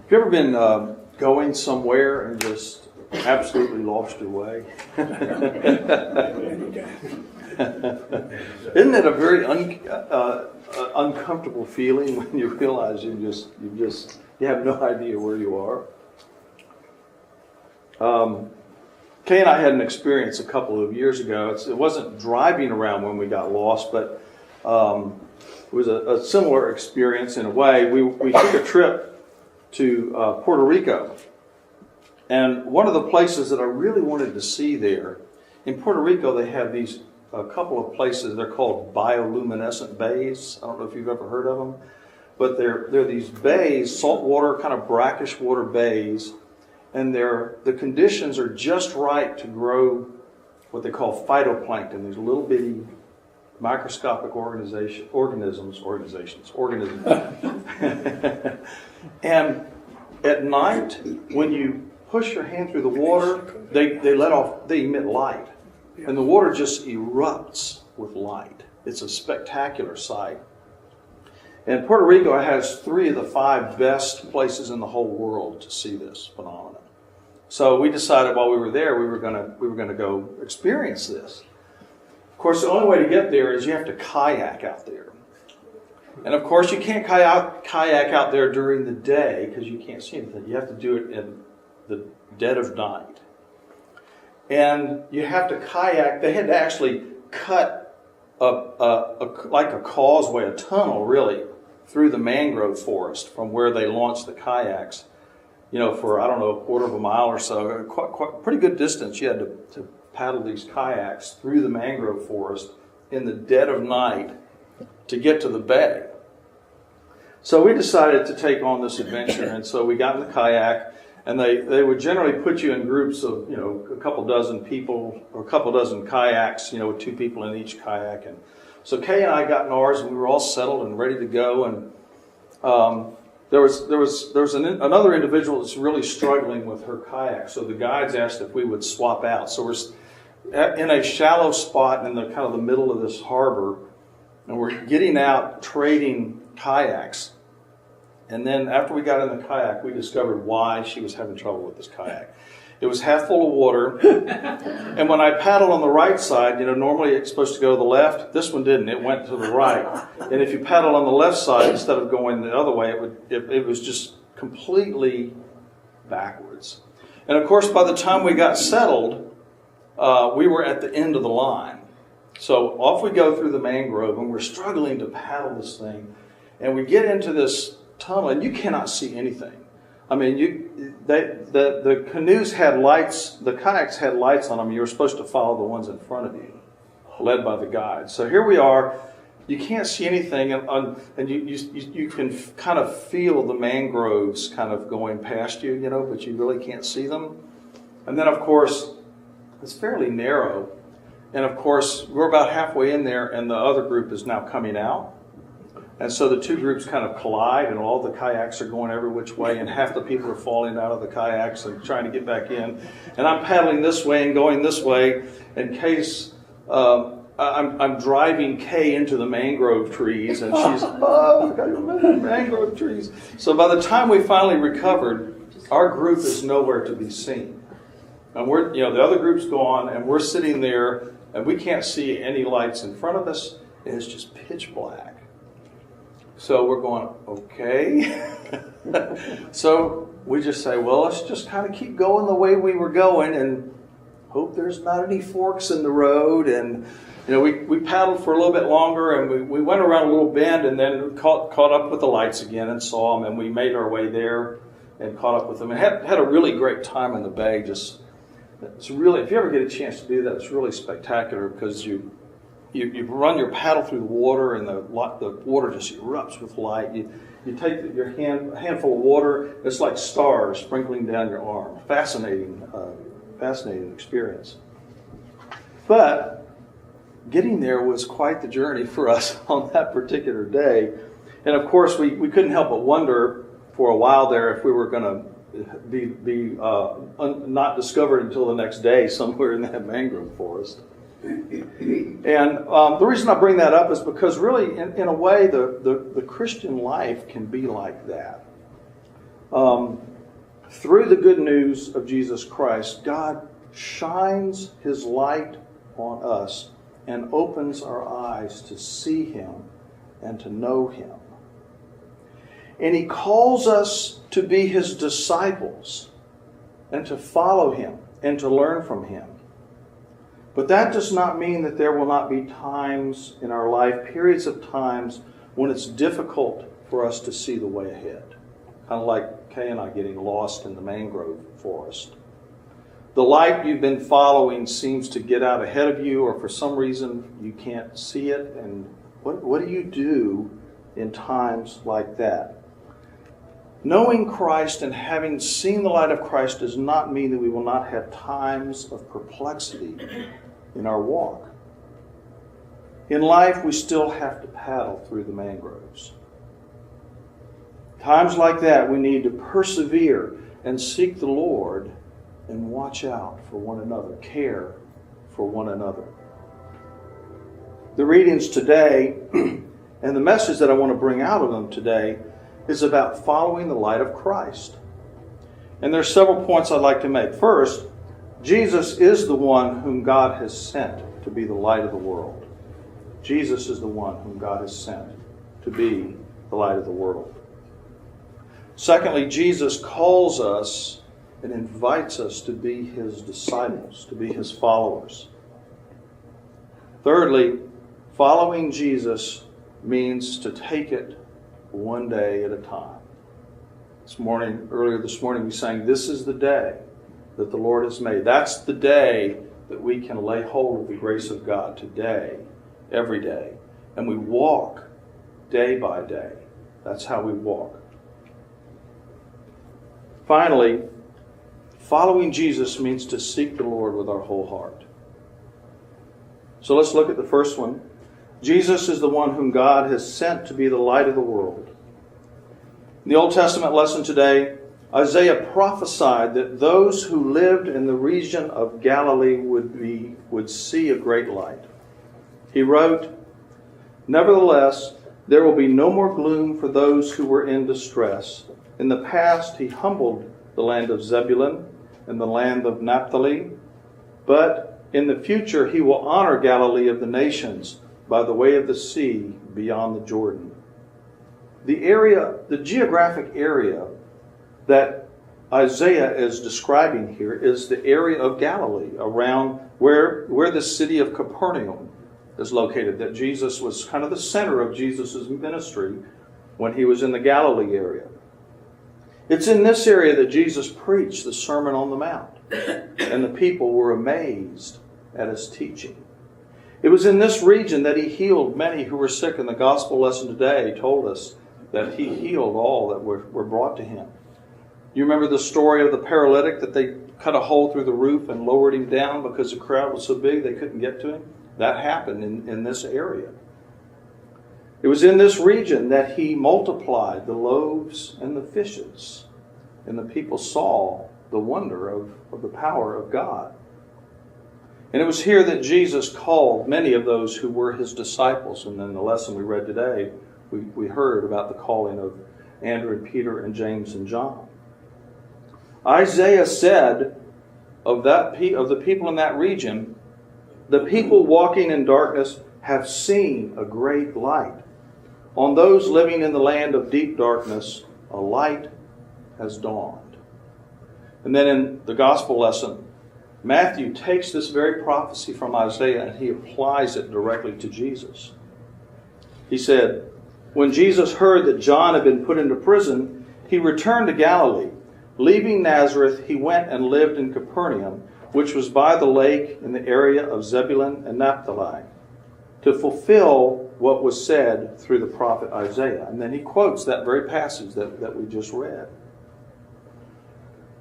Have you ever been going somewhere and just absolutely lost your way? Isn't it a very uncomfortable feeling when you realize you have no idea where you are? Kay and I had an experience a couple of years ago. It wasn't driving around when we got lost, but it was a similar experience in a way. We took a trip to Puerto Rico. And one of the places that I really wanted to see there, in Puerto Rico they have a couple of places, they're called bioluminescent bays. I don't know if you've ever heard of them. But they're these bays, saltwater, kind of brackish water bays, and the conditions are just right to grow what they call phytoplankton, these little bitty microscopic organisms. And at night, when you push your hand through the water, they emit light. And the water just erupts with light. It's a spectacular sight. And Puerto Rico has 3 of the 5 best places in the whole world to see this phenomenon. So we decided while we were there, we were going to go experience this. Of course, the only way to get there is you have to kayak out there. And of course, you can't kayak out there during the day because you can't see anything. You have to do it in the dead of night. And you have to kayak. They had to actually cut like a causeway, a tunnel really, through the mangrove forest from where they launched the kayaks. For, I don't know, a quarter of a mile or so, quite pretty good distance. You had to paddle these kayaks through the mangrove forest in the dead of night to get to the bay. So we decided to take on this adventure, and so we got in the kayak, and they would generally put you in groups of, a couple dozen people, or a couple dozen kayaks, with 2 people in each kayak. And so Kay and I got in ours, and we were all settled and ready to go, and there was another individual that's really struggling with her kayak. So the guides asked if we would swap out. So we're in a shallow spot in the kind of the middle of this harbor, and we're getting out trading kayaks. And then after we got in the kayak, we discovered why she was having trouble with this kayak. It was half full of water, and when I paddled on the right side, normally it's supposed to go to the left. This one didn't. It went to the right. And if you paddled on the left side instead of going the other way, it was just completely backwards. And of course, by the time we got settled, we were at the end of the line. So off we go through the mangrove, and we're struggling to paddle this thing. And we get into this tunnel, and you cannot see anything. I mean, the canoes had lights, the kayaks had lights on them. You were supposed to follow the ones in front of you, led by the guide. So here we are. You can't see anything, and you can kind of feel the mangroves kind of going past you, but you really can't see them. And then, of course, it's fairly narrow. And, of course, we're about halfway in there, and the other group is now coming out. And so the 2 groups kind of collide, and all the kayaks are going every which way, and half the people are falling out of the kayaks and trying to get back in. And I'm paddling this way and going this way in case I'm driving Kay into the mangrove trees, and she's, mangrove trees. So by the time we finally recovered, our group is nowhere to be seen. And we're, the other group's gone, and we're sitting there, and we can't see any lights in front of us, and it's just pitch black. So we're going, okay. So we just say, well, let's just kind of keep going the way we were going and hope there's not any forks in the road. And, we paddled for a little bit longer, and we went around a little bend, and then caught up with the lights again and saw them, and we made our way there and caught up with them. And had a really great time in the bay. It's really, if you ever get a chance to do that, it's really spectacular because you run your paddle through the water, and the water just erupts with light. You take a handful of water, it's like stars sprinkling down your arm. Fascinating experience. But getting there was quite the journey for us on that particular day. And of course, we couldn't help but wonder for a while there if we were going to be not discovered until the next day somewhere in that mangrove forest. And the reason I bring that up is because really, in a way, the Christian life can be like that. Through the good news of Jesus Christ, God shines His light on us and opens our eyes to see Him and to know Him. And He calls us to be His disciples and to follow Him and to learn from Him. But that does not mean that there will not be times in our life, periods of times, when it's difficult for us to see the way ahead. Kind of like Kay and I getting lost in the mangrove forest. The light you've been following seems to get out ahead of you, or for some reason you can't see it. And what do you do in times like that? Knowing Christ and having seen the light of Christ does not mean that we will not have times of perplexity in our walk. In life, we still have to paddle through the mangroves. Times like that, we need to persevere and seek the Lord and watch out for one another, care for one another. The readings today and the message that I want to bring out of them today is about following the light of Christ. And there are several points I'd like to make. First, Jesus is the one whom God has sent to be the light of the world. Jesus is the one whom God has sent to be the light of the world. Secondly, Jesus calls us and invites us to be His disciples, to be His followers. Thirdly, following Jesus means to take it one day at a time. Earlier this morning, we sang, "This is the day that the Lord has made." That's the day that we can lay hold of the grace of God today, every day. And we walk day by day. That's how we walk. Finally, following Jesus means to seek the Lord with our whole heart. So let's look at the first one. Jesus is the one whom God has sent to be the light of the world. In the Old Testament lesson today, Isaiah prophesied that those who lived in the region of Galilee would see a great light. He wrote, "Nevertheless, there will be no more gloom for those who were in distress. In the past, He humbled the land of Zebulun and the land of Naphtali, but in the future He will honor Galilee of the nations by the way of the sea beyond the Jordan." The geographic area that Isaiah is describing here is the area of Galilee, around where the city of Capernaum is located. That Jesus was kind of the center of Jesus' ministry when He was in the Galilee area. It's in this area that Jesus preached the Sermon on the Mount, and the people were amazed at His teaching. It was in this region that He healed many who were sick, and the gospel lesson today told us that He healed all that were brought to Him. You remember the story of the paralytic that they cut a hole through the roof and lowered him down because the crowd was so big they couldn't get to him? That happened in this area. It was in this region that He multiplied the loaves and the fishes, and the people saw the wonder of the power of God. And it was here that Jesus called many of those who were His disciples. And in the lesson we read today, we heard about the calling of Andrew and Peter and James and John. Isaiah said of the people in that region, "The people walking in darkness have seen a great light. On those living in the land of deep darkness, a light has dawned." And then in the gospel lesson, Matthew takes this very prophecy from Isaiah and he applies it directly to Jesus. He said, "When Jesus heard that John had been put into prison, He returned to Galilee. Leaving Nazareth, He went and lived in Capernaum, which was by the lake in the area of Zebulun and Naphtali, to fulfill what was said through the prophet Isaiah." And then he quotes that very passage that we just read.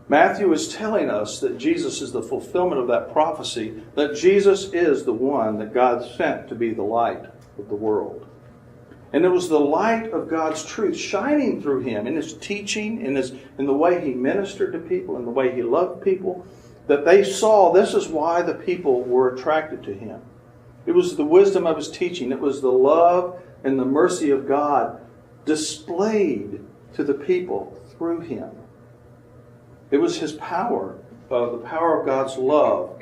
Matthew is telling us that Jesus is the fulfillment of that prophecy, that Jesus is the one that God sent to be the light of the world. And it was the light of God's truth shining through Him in His teaching, in the way He ministered to people, in the way He loved people, that they saw this is why the people were attracted to Him. It was the wisdom of His teaching. It was the love and the mercy of God displayed to the people through Him. It was his power, the power of God's love,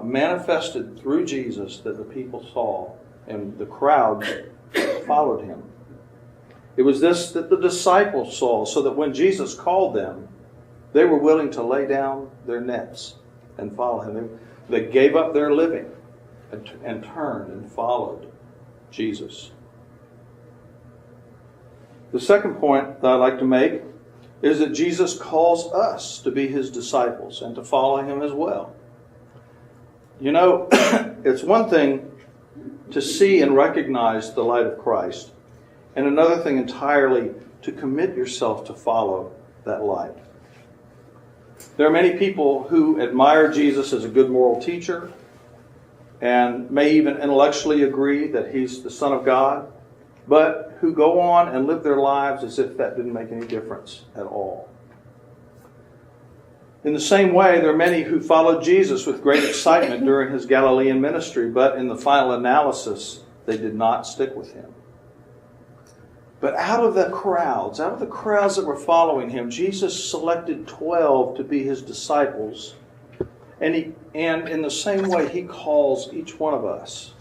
manifested through Jesus that the people saw, and the crowds followed him. It was this that the disciples saw, so that when Jesus called them, they were willing to lay down their nets and follow him. They gave up their living and turned and followed Jesus. The second point that I'd like to make is that Jesus calls us to be his disciples and to follow him as well. You know, it's one thing to see and recognize the light of Christ, and another thing entirely to commit yourself to follow that light. There are many people who admire Jesus as a good moral teacher and may even intellectually agree that he's the Son of God, but who go on and live their lives as if that didn't make any difference at all. In the same way, there are many who followed Jesus with great excitement during his Galilean ministry, but in the final analysis, they did not stick with him. But out of the crowds that were following him, Jesus selected 12 to be his disciples. And in the same way, he calls each one of us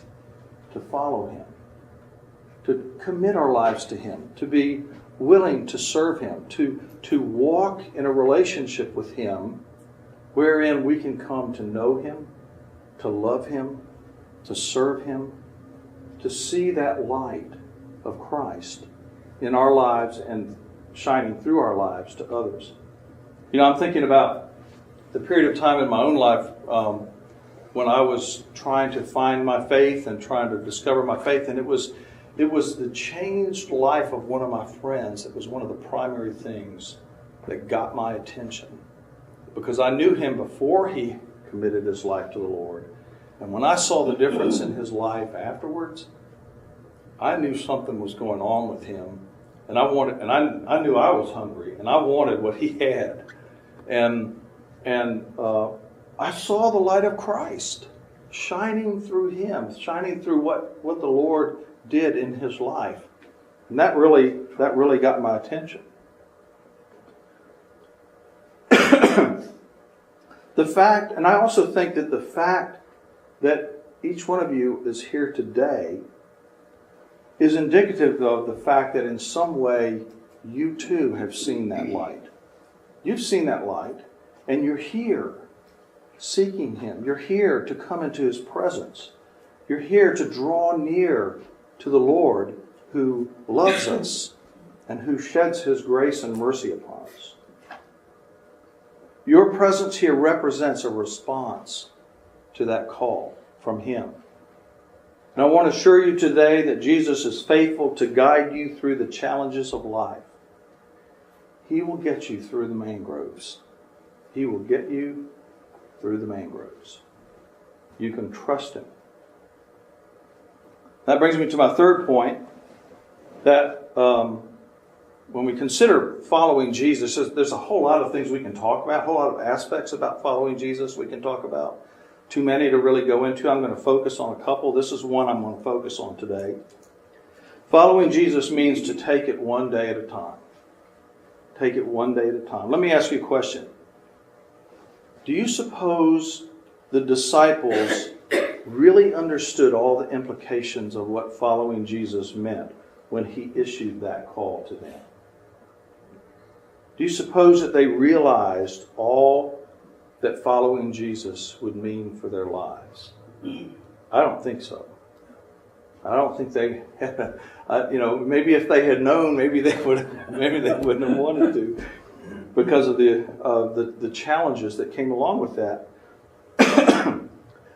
to follow him, to commit our lives to him, to be willing to serve him, to walk in a relationship with him wherein we can come to know him, to love him, to serve him, to see that light of Christ in our lives and shining through our lives to others. You know, I'm thinking about the period of time in my own life when I was trying to find my faith and trying to discover my faith, and it was the changed life of one of my friends that was one of the primary things that got my attention, because I knew him before he committed his life to the Lord, and when I saw the difference in his life afterwards, I knew something was going on with him, and I knew I was hungry, and I wanted what he had, and I saw the light of Christ shining through him, shining through what the Lord did in his life, and that really got my attention. And I also think that the fact that each one of you is here today is indicative of the fact that in some way you too have seen that light. You've seen that light, and you're here seeking him. You're here to come into his presence. You're here to draw near to the Lord who loves us and who sheds his grace and mercy upon us. Your presence here represents a response to that call from him. And I want to assure you today that Jesus is faithful to guide you through the challenges of life. He will get you through the mangroves. He will get you through the mangroves. You can trust him. That brings me to my third point, that when we consider following Jesus, there's a whole lot of things we can talk about, a whole lot of aspects about following Jesus we can talk about. Too many to really go into. I'm going to focus on a couple. This is one I'm going to focus on today. Following Jesus means to take it one day at a time. Take it one day at a time. Let me ask you a question. Do you suppose the disciples really understood all the implications of what following Jesus meant when he issued that call to them? Do you suppose that they realized all that following Jesus would mean for their lives? I don't think so. I don't think they had, maybe if they had known, maybe they wouldn't have wanted to, because of the challenges that came along with that.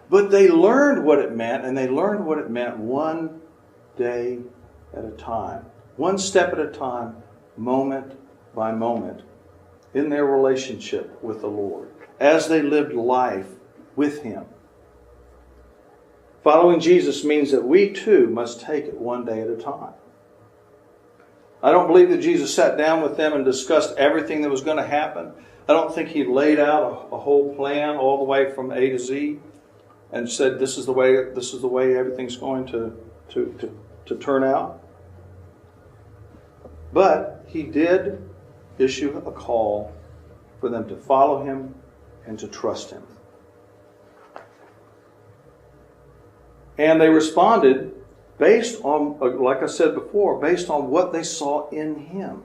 But they learned what it meant, and they learned what it meant one day at a time, one step at a time, moment by moment, in their relationship with the Lord, as they lived life with him. Following Jesus means that we too must take it one day at a time. I don't believe that Jesus sat down with them and discussed everything that was going to happen. I don't think he laid out a whole plan all the way from A to Z and said, this is the way everything's going to turn out. But he did issue a call for them to follow him and to trust him. And they responded based on, like I said before, based on what they saw in him.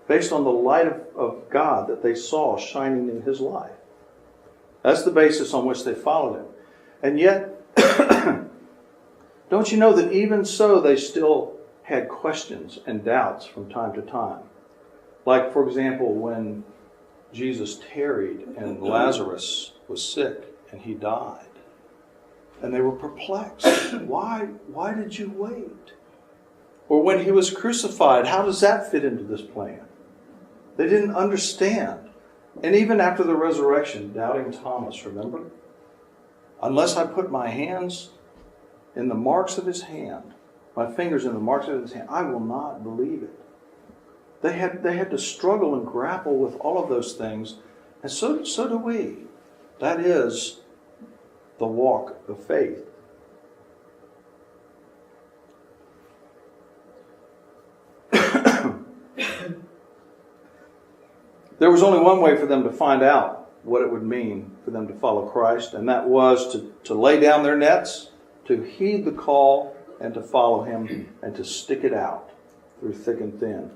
Based on the light of God that they saw shining in his life. That's the basis on which they followed him. And yet, don't you know that even so they still had questions and doubts from time to time? Like, for example, when Jesus tarried and Lazarus was sick and he died. And they were perplexed. Why did you wait? Or when he was crucified, how does that fit into this plan? They didn't understand. And even after the resurrection, doubting Thomas, remember? Unless I put my hands in the marks of his hand, my fingers in the marks of his hand, I will not believe it. They had to struggle and grapple with all of those things. And so do we. That is the walk of faith. There was only one way for them to find out what it would mean for them to follow Christ, and that was to lay down their nets, to heed the call, and to follow him, and to stick it out through thick and thin.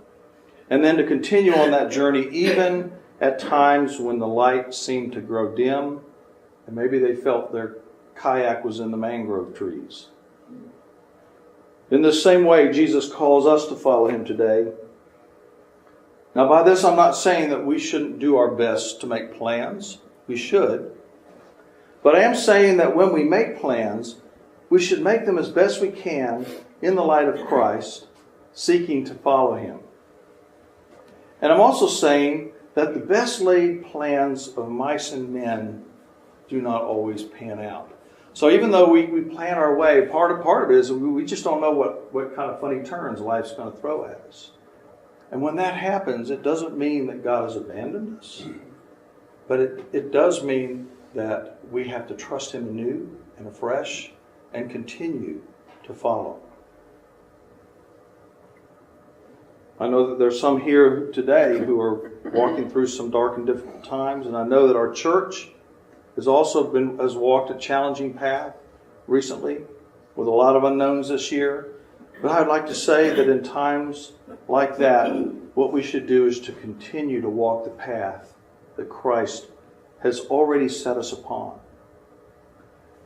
And then to continue on that journey even at times when the light seemed to grow dim, and maybe they felt their kayak was in the mangrove trees. In the same way, Jesus calls us to follow him today. Now, by this, I'm not saying that we shouldn't do our best to make plans. We should. But I am saying that when we make plans, we should make them as best we can in the light of Christ, seeking to follow him. And I'm also saying that the best laid plans of mice and men do not always pan out. So even though we plan our way, part of it is we just don't know what kind of funny turns life's going to throw at us. And when that happens, it doesn't mean that God has abandoned us. But it does mean that we have to trust him anew and afresh and continue to follow. I know that there's some here today who are walking through some dark and difficult times, and I know that our church has walked a challenging path recently with a lot of unknowns this year. But I'd like to say that in times like that, what we should do is to continue to walk the path that Christ has already set us upon.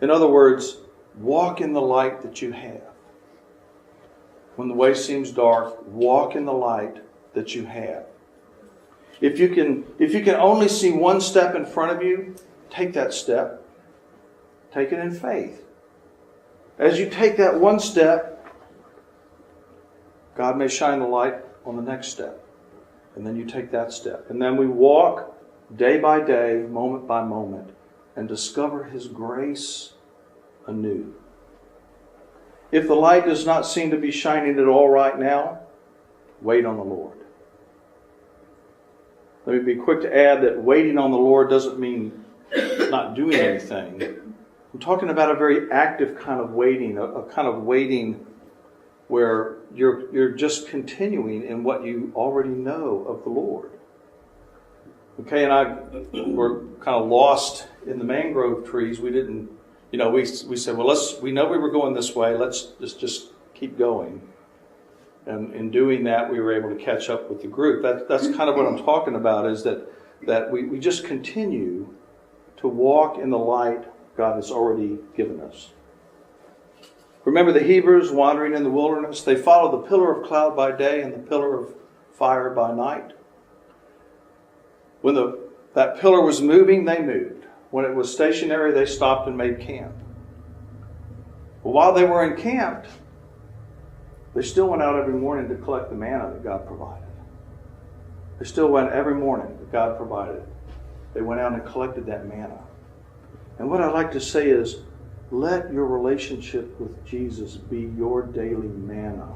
In other words, walk in the light that you have. When the way seems dark, walk in the light that you have. If you can only see one step in front of you, take that step. Take it in faith. As you take that one step, God may shine the light on the next step. And then you take that step. And then we walk day by day, moment by moment, and discover his grace anew. If the light does not seem to be shining at all right now, wait on the Lord. Let me be quick to add that waiting on the Lord doesn't mean not doing anything. I'm talking about a very active kind of waiting, a kind of waiting where you're just continuing in what you already know of the Lord. Okay, and we're kind of lost in the mangrove trees. We didn't, we said, well, we know we were going this way. Let's just keep going. And in doing that, we were able to catch up with the group. That's kind of what I'm talking about, is that we just continue to walk in the light God has already given us. Remember the Hebrews wandering in the wilderness? They followed the pillar of cloud by day and the pillar of fire by night. When that pillar was moving, they moved. When it was stationary, they stopped and made camp. But while they were encamped, they still went out every morning to collect the manna that God provided. They still went every morning that God provided. They went out and collected that manna. And what I'd like to say is, let your relationship with Jesus be your daily manna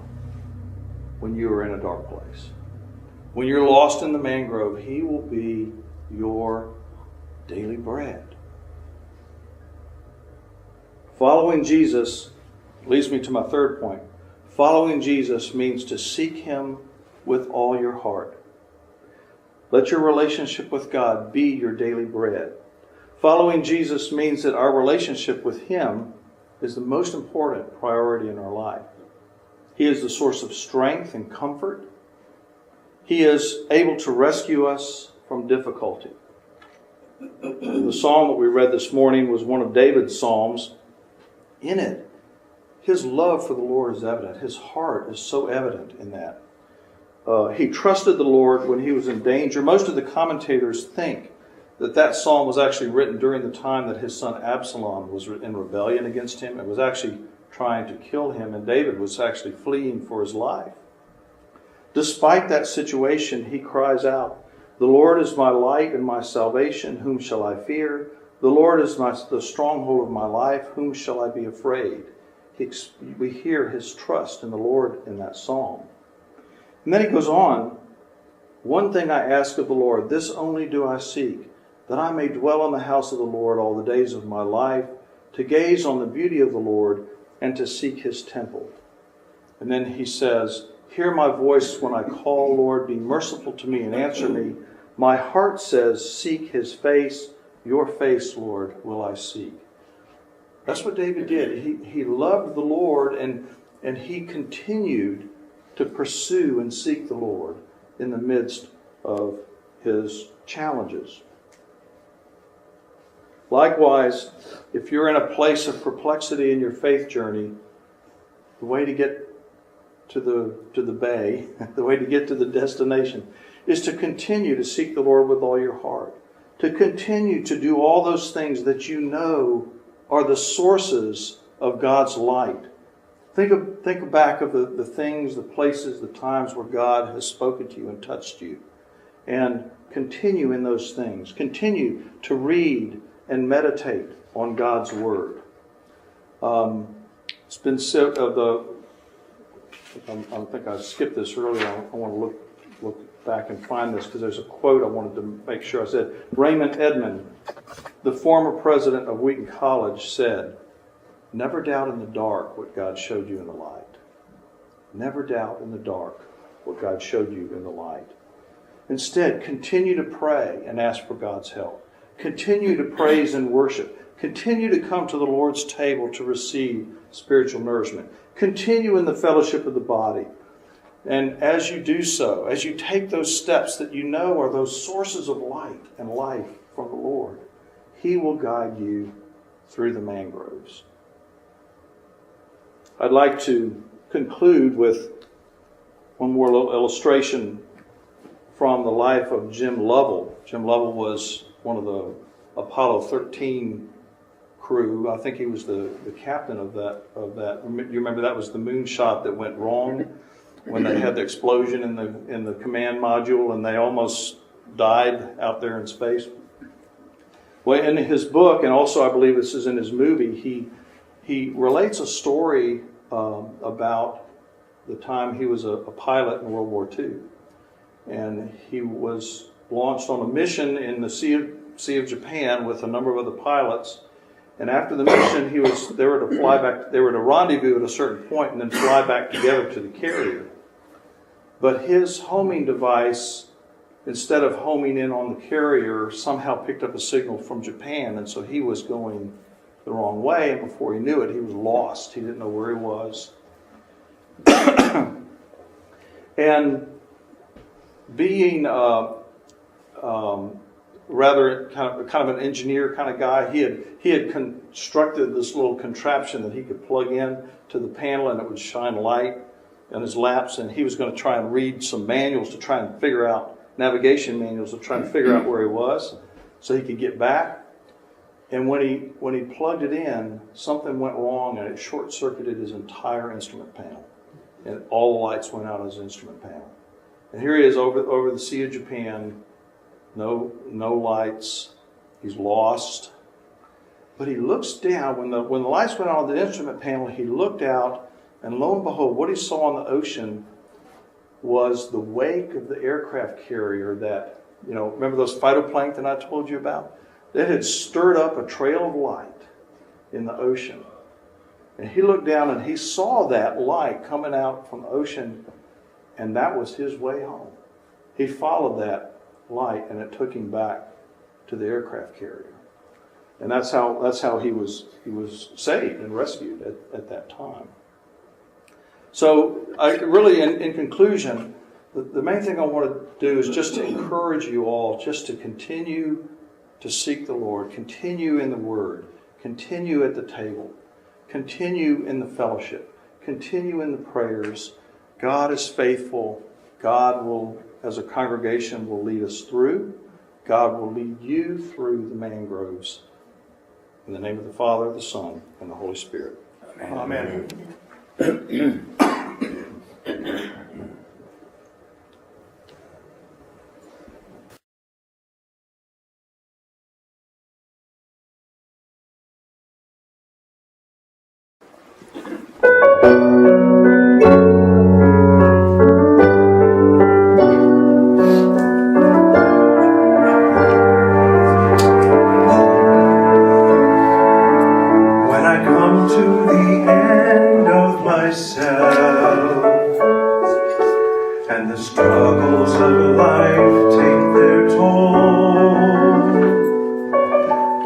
when you are in a dark place. When you're lost in the mangrove, he will be your daily bread. Following Jesus leads me to my third point. Following Jesus means to seek him with all your heart. Let your relationship with God be your daily bread. Following Jesus means that our relationship with Him is the most important priority in our life. He is the source of strength and comfort. He is able to rescue us from difficulty. The psalm that we read this morning was one of David's psalms. In it, his love for the Lord is evident. His heart is so evident in that. He trusted the Lord when he was in danger. Most of the commentators think that psalm was actually written during the time that his son Absalom was in rebellion against him and was actually trying to kill him, and David was actually fleeing for his life. Despite that situation, he cries out, "The Lord is my light and my salvation. Whom shall I fear? The Lord is the stronghold of my life. Whom shall I be afraid?" We hear his trust in the Lord in that psalm. And then he goes on, "One thing I ask of the Lord, this only do I seek, that I may dwell in the house of the Lord all the days of my life, to gaze on the beauty of the Lord and to seek his temple." And then he says, "Hear my voice when I call, Lord, be merciful to me and answer me. My heart says, seek his face. Your face, Lord, will I seek." That's what David did. He loved the Lord, and he continued to pursue and seek the Lord in the midst of his challenges. Likewise, if you're in a place of perplexity in your faith journey, the way to get to the bay, the way to get to the destination, is to continue to seek the Lord with all your heart. To continue to do all those things that you know are the sources of God's light. Think back of the things, the places, the times where God has spoken to you and touched you. And continue in those things. Continue to read and meditate on God's Word. It's been said of I think I skipped this earlier. I want to look back and find this because there's a quote I wanted to make sure I said. Raymond Edmond, the former president of Wheaton College, said, "Never doubt in the dark what God showed you in the light. Never doubt in the dark what God showed you in the light. Instead, continue to pray and ask for God's help. Continue to praise and worship. Continue to come to the Lord's table to receive spiritual nourishment. Continue in the fellowship of the body. And as you do so, as you take those steps that you know are those sources of light and life from the Lord, He will guide you through the mangroves." I'd like to conclude with one more little illustration from the life of Jim Lovell. Jim Lovell was one of the Apollo 13 crew. I think he was the captain of that. You remember that was the moonshot that went wrong when they had the explosion in the command module and they almost died out there in space. Well, in his book, and also I believe this is in his movie, he relates a story about the time he was a pilot in World War II. And he was launched on a mission in the Sea of Japan with a number of other pilots. And after the mission, they were to rendezvous at a certain point and then fly back together to the carrier. But his homing device, instead of homing in on the carrier, somehow picked up a signal from Japan, and so he was going the wrong way, and before he knew it, he was lost. He didn't know where he was. And being rather kind of an engineer kind of guy, he had constructed this little contraption that he could plug in to the panel and it would shine light on his laps, and he was going to try and read some manuals to try and figure out, navigation manuals to try and figure out where he was so he could get back. And when he plugged it in, something went wrong and it short-circuited his entire instrument panel. And all the lights went out of his instrument panel. And here he is over the Sea of Japan, no lights, he's lost. But he looks down, when the lights went out on the instrument panel, he looked out, and lo and behold, what he saw on the ocean was the wake of the aircraft carrier that, remember those phytoplankton I told you about? That had stirred up a trail of light in the ocean. And he looked down and he saw that light coming out from the ocean, and that was his way home. He followed that light, and it took him back to the aircraft carrier. And that's how he was saved and rescued at that time. So I really, in conclusion, the main thing I want to do is just to encourage you all just to continue to seek the Lord, continue in the Word, continue at the table, continue in the fellowship, continue in the prayers. God is faithful. God will, as a congregation, will lead us through. God will lead you through the mangroves. In the name of the Father, the Son, and the Holy Spirit. Amen. And the struggles of life take their toll,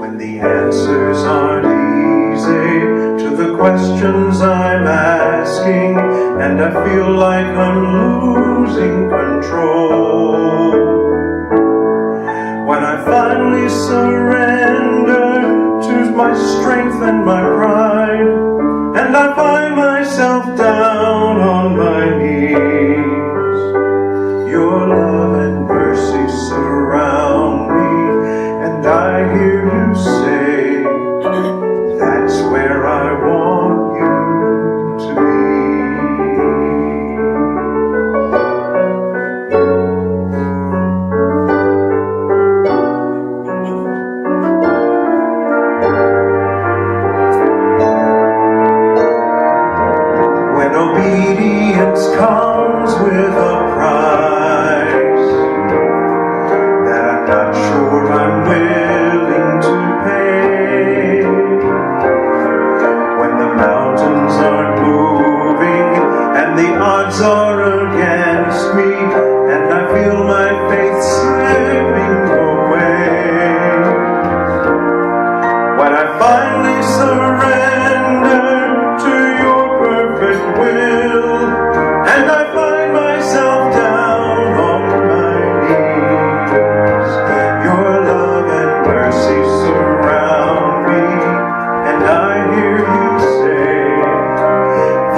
when the answers aren't easy to the questions I'm asking, and I feel like I'm losing control, when I finally surrender to my strength and my pride, and I find myself down on my knees, your love and mercy surround me, and I hear you say, that's where I want you to When obedience comes with a price that I'm not sure I'm willing to pay, when the mountains aren't moving and the odds are against me, and I feel my faith slipping away, when I finally surrender to your perfect will, and I find myself down on my knees, your love and mercy surround me, and I hear you say,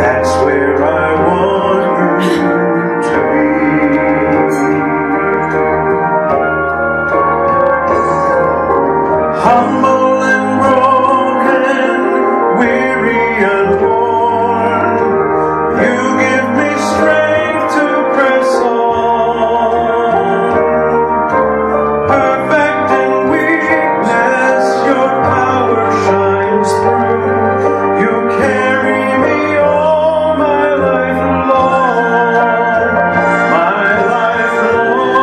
that's where I want you to be. Humble and broken, weary and worn, you give me strength to press on. Perfect in weakness, your power shines through. You carry me all my life long, my life long.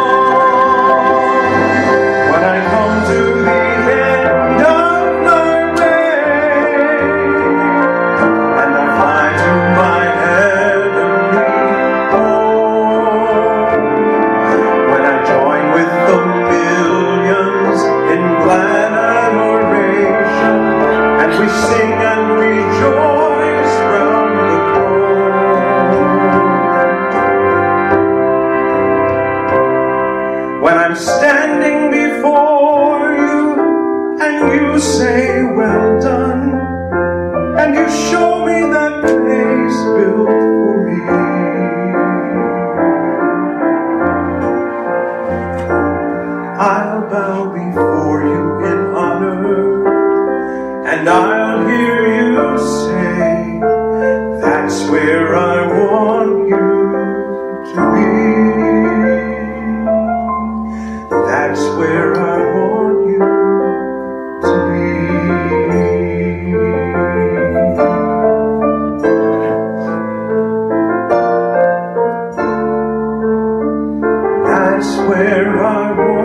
When I come to the end of my way, and I fly to my heavenly home, when I join with the millions in glad adoration, and we sing and rejoice round the throne, when I'm standing before you and you say, well done, and you show me that place built for me, I'll bow before you in honor, and I'll hear you say, that's where I want you to be. That's where I want you to be. That's where I want